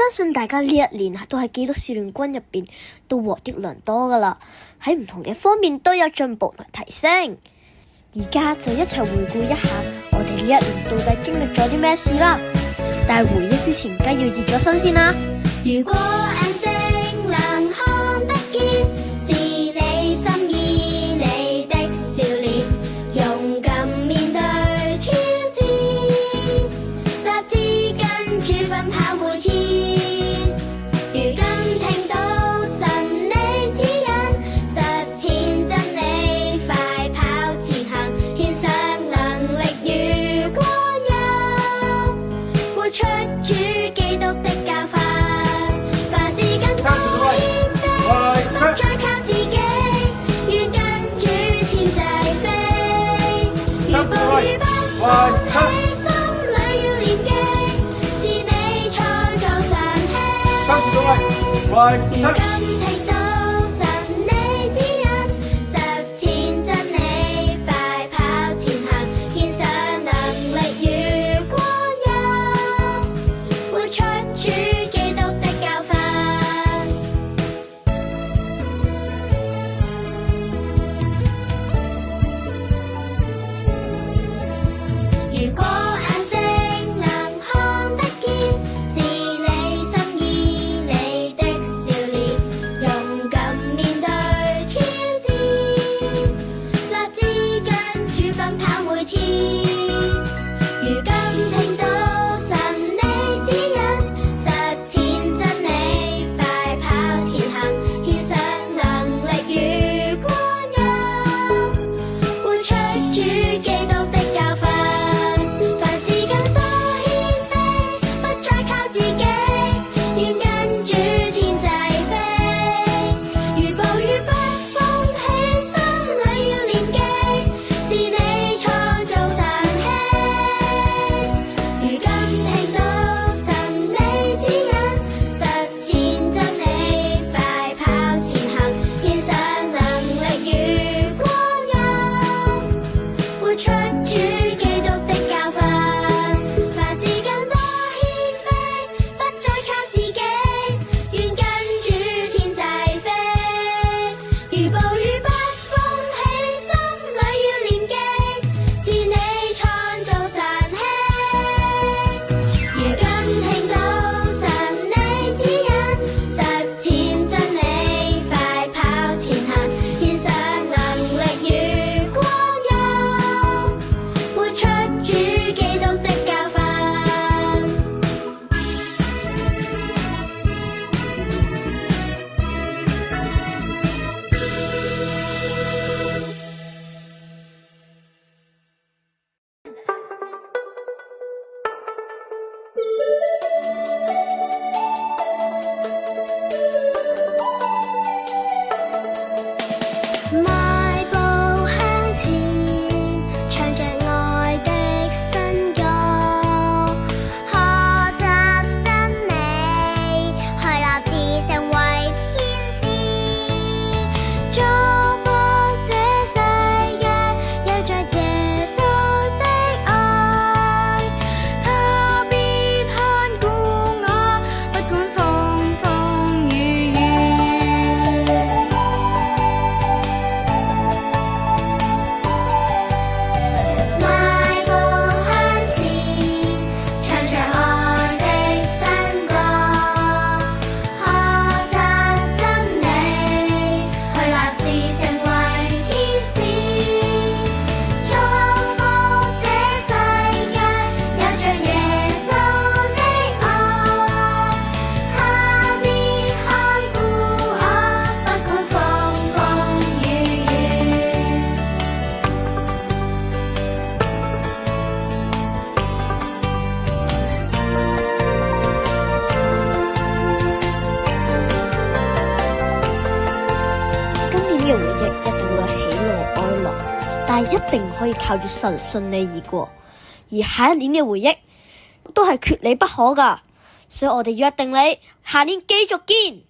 相信大家呢一年都喺基督少年軍入邊都獲益良多噶啦，喺唔同嘅方面都有進步同提升。而家就一齊回顧一下我哋呢一年到底經歷咗啲咩事啦。但係回憶之前，梗要熱咗身先啦。如果眼睛能看得見，是你心意，你的笑臉，勇敢面對挑戰，立志跟主奔跑每天。如今聽到神你指引，實踐真理，快跑前行，獻上能力如光陰，活出主基督的教訓。凡事更多謙卑，不再靠自己，願跟主天際飛。如步如北風起，心裏要念記，是你創造神氣。如今聽到神你指引，實踐真理，快跑前行，獻上能力如光陰，活出主基督的教訓。如果眼睛能看得見，是你心意，你的笑臉，勇敢面對挑戰，立志跟主奔跑每天。如今聽到神你指引，實踐真理，快跑前行，獻上能力如光陰，活出主基督的教訓。凡事更多謙卑，不再靠自己，願跟主天際飛。如步如北風起，心裏要念記，是你創造神氣。如今聽到神你指引，實踐真理，快跑前行，獻上能力如光陰，活出主基督的教訓。凡事更多謙卑，不再靠自己，願跟主天際飛。如步如北風起，心裏要念記，是你創造神氣。如今聽到神你指引，實踐真理，快跑前行，獻上能力如光陰，活出主基督的教訓。邁步向前，唱着愛的新歌，學習真理，去立志成為天使，祝福這世界，有着耶穌的愛，他必看顧我，不管風風雨雨。邁步向前，唱着愛的新歌，學習真理，去立志成為天使，祝福這世界，有着耶穌的愛，他必看顧我，不管風風雨雨。今年嘅回憶一定會有喜怒哀樂，但係一定可以靠住神順利而過。而下一年嘅回憶都係缺你不可噶，所以我哋約定你，下年繼續見。